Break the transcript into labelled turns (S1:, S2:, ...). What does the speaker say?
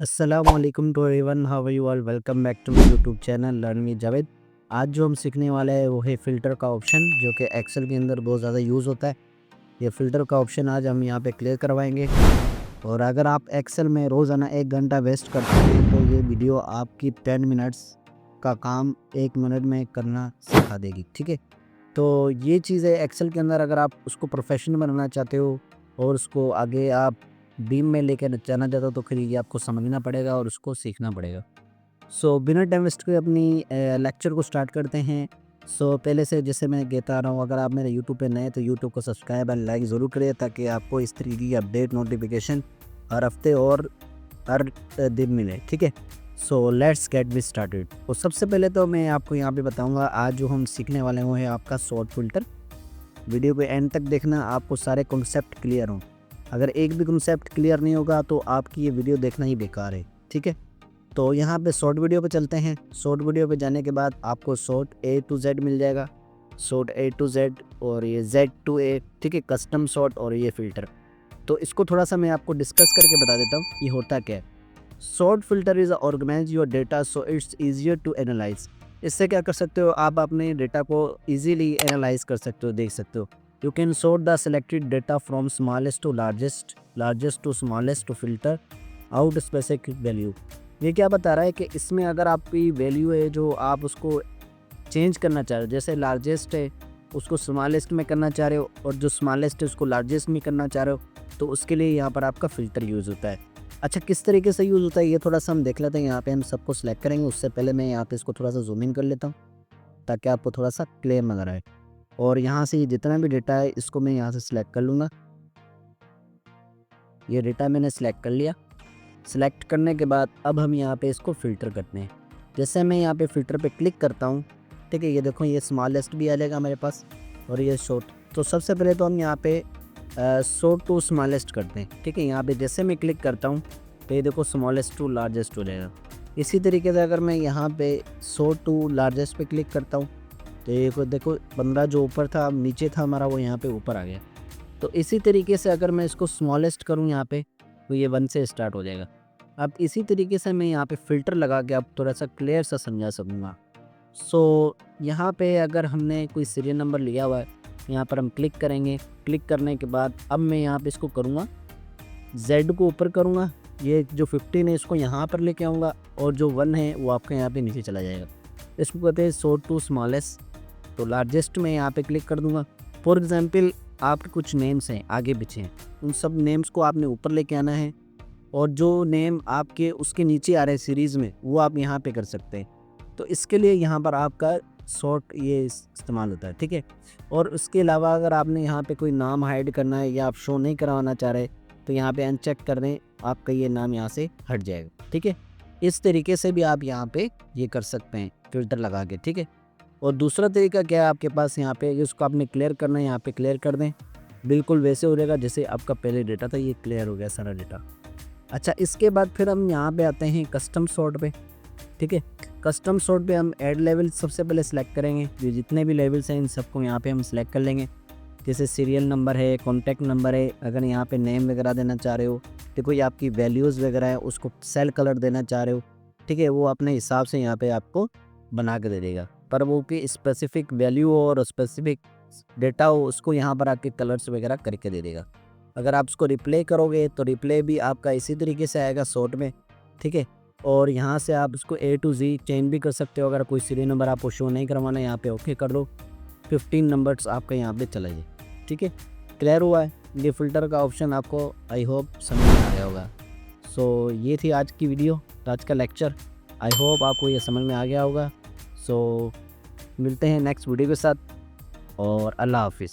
S1: अस्सलामुअलैकुम to everyone, how are you all. Welcome back to my YouTube channel learn with Javed. आज जो हम सीखने वाले हैं वो है फ़िल्टर का ऑप्शन, जो कि एक्सेल के अंदर बहुत ज़्यादा यूज़ होता है। ये फ़िल्टर का ऑप्शन आज हम यहाँ पे क्लियर करवाएंगे। और अगर आप एक्सेल में रोज़ाना 1 घंटा वेस्ट करते हैं तो ये वीडियो आपकी 10 मिनट्स का काम 1 मिनट में करना सिखा देगी। ठीक है, तो ये चीज़ है एक्सेल के अंदर। अगर आप उसको प्रोफेशनल बनाना चाहते हो और उसको आगे आप बीम में लेके जाना चाहते हो तो फिर ये आपको समझना पड़ेगा और उसको सीखना पड़ेगा। सो बिना टाइम वेस्ट के अपनी लेक्चर को स्टार्ट करते हैं। पहले से जैसे मैं कहता आ रहा हूँ, अगर आप मेरे यूट्यूब पे नए हैं तो यूट्यूब को सब्सक्राइब एंड लाइक ज़रूर करिए, ताकि आपको इस तरीके की अपडेट नोटिफिकेशन हर हफ्ते और हर दिन मिले। ठीक है, so let's get we started. तो सबसे पहले तो मैं आपको यहाँ पे बताऊँगा, आज जो हम सीखने वाले हैं वो है आपका सॉर्ट फिल्टर। वीडियो के एंड तक देखना, आपको सारे कॉन्सेप्ट क्लियर हों। अगर एक भी कॉन्सेप्ट क्लियर नहीं होगा तो आपकी ये वीडियो देखना ही बेकार है। ठीक है, तो यहाँ पे शॉर्ट वीडियो पे चलते हैं। शॉर्ट वीडियो पे जाने के बाद आपको शॉर्ट A to Z मिल जाएगा, शॉर्ट A to Z और ये Z to A। ठीक है, कस्टम शॉर्ट और ये फ़िल्टर। तो इसको थोड़ा सा मैं आपको डिस्कस करके बता देता हूँ ये होता क्या है। Sort filter is organise your data so it's easier to analyse. इससे क्या कर सकते हो, आप अपने डेटा को ईजीली एनालाइज कर सकते हो, देख सकते हो। You can sort the selected data from smallest to largest, largest to smallest to filter out specific value. ये क्या बता रहा है कि इसमें अगर आपकी वैल्यू है जो आप उसको चेंज करना चाह रहे हो, जैसे लार्जेस्ट है उसको स्मॉलेस्ट में करना चाह रहे हो और जो स्मॉलेस्ट है उसको लार्जेस्ट में करना चाह रहे हो, तो उसके लिए यहाँ पर आपका फ़िल्टर यूज़ होता है। अच्छा, किस तरीके से यूज़ होता है ये थोड़ा सा हम देख लेते हैं। यहाँ पे हम सबको सिलेक्ट करेंगे, उससे पहले मैं यहाँ पे इसको थोड़ा सा जूम इन कर लेता हूँ ताकि आपको थोड़ा सा क्लियर नज़र आए। और यहाँ से जितना भी डेटा है इसको मैं यहाँ से सिलेक्ट कर लूँगा। ये डेटा मैंने सिलेक्ट कर लिया। सिलेक्ट करने के बाद अब हम यहाँ पे इसको फ़िल्टर करते हैं। जैसे मैं यहाँ पे फ़िल्टर पे क्लिक करता हूँ, ठीक है, ये देखो ये स्मॉलेस्ट भी आ जाएगा मेरे पास और ये शॉर्ट। तो सबसे पहले तो हम यहाँ पे शॉर्ट टू स्मॉलेस्ट करते हैं। ठीक है, यहाँ पे जैसे मैं क्लिक करता हूँ तो ये देखो स्मॉलेस्ट टू लार्जेस्ट हो जाएगा। इसी तरीके से अगर मैं यहाँ पे शॉर्ट टू लार्जेस्ट पे क्लिक करता हूँ तो ये देखो 15 जो ऊपर था अब नीचे था हमारा, वो यहाँ पे ऊपर आ गया। तो इसी तरीके से अगर मैं इसको स्मॉलेस्ट करूँ यहाँ पे तो ये 1 से स्टार्ट हो जाएगा। अब इसी तरीके से मैं यहाँ पे फ़िल्टर लगा के अब थोड़ा सा क्लियर सा समझा सकूँगा। यहाँ पे अगर हमने कोई सीरियल नंबर लिया हुआ है, यहाँ पर हम क्लिक करेंगे। क्लिक करने के बाद अब मैं यहाँ पे इसको करूँगा, Z को ऊपर करूँगा, ये जो 15 है इसको यहाँ पर लेके आऊँगा और जो 1 है वो आपका यहाँ पे नीचे चला जाएगा। इसको कहते हैं शॉर्ट टू स्मॉलेस्ट। तो लार्जेस्ट में यहाँ पे क्लिक कर दूँगा। फॉर एग्ज़ाम्पल आपके कुछ नेम्स हैं आगे पीछे हैं, उन सब नेम्स को आपने ऊपर लेके आना है और जो नेम आपके उसके नीचे आ रहे हैं सीरीज़ में वो आप यहाँ पे कर सकते हैं। तो इसके लिए यहाँ पर आपका शॉर्ट ये इस्तेमाल होता है। ठीक है, और उसके अलावा अगर आपने यहाँ पे कोई नाम हाइड करना है या आप शो नहीं करवाना चाह रहे तो यहाँ पे अनचेक कर दें, आपका ये नाम यहाँ से हट जाएगा। ठीक है, इस तरीके से भी आप यहाँ पे ये कर सकते हैं फ़िल्टर लगा के। ठीक है, और दूसरा तरीका क्या है आपके पास, यहाँ पे इसको आपने क्लियर करना है, यहाँ पे क्लियर कर दें, बिल्कुल वैसे हो जाएगा जैसे आपका पहले डेटा था, ये क्लियर हो गया सारा डेटा। अच्छा, इसके बाद फिर हम यहाँ पे आते हैं कस्टम सॉर्ट पे। ठीक है, कस्टम सॉर्ट पे हम ऐड लेवल सबसे पहले सेलेक्ट करेंगे। जो जितने भी लेवल्स हैं इन सबको यहाँ पे हम सेलेक्ट कर लेंगे। जैसे सीरियल नंबर है, कॉन्टैक्ट नंबर है, अगर यहाँ पे नेम वगैरह देना चाह रहे हो, तो कोई आपकी वैल्यूज़ वगैरह है उसको सेल कलर देना चाह रहे हो, ठीक है, वो अपने हिसाब से यहाँ पे आपको बना के दे देगा। पर वो कि स्पेसिफिक वैल्यू और स्पेसिफिक डेटा हो उसको यहाँ पर आके कलर्स वगैरह करके दे देगा। अगर आप उसको रिप्ले करोगे तो रिप्ले भी आपका इसी तरीके से आएगा शॉर्ट में। ठीक है, और यहाँ से आप उसको A to Z चेंज भी कर सकते हो। अगर कोई सीरियल नंबर आपको शो नहीं करवाना है यहाँ पे ओके कर दो, 15 नंबर्स आपका यहाँ पे चला जाए। ठीक है, क्लियर हुआ है ये फ़िल्टर का ऑप्शन, आपको आई होप समझ में आ गया होगा। ये थी आज की वीडियो, आज का लेक्चर। आई होप आपको ये समझ में आ गया होगा। मिलते हैं नेक्स्ट वीडियो के साथ और अल्लाह हाफिज़।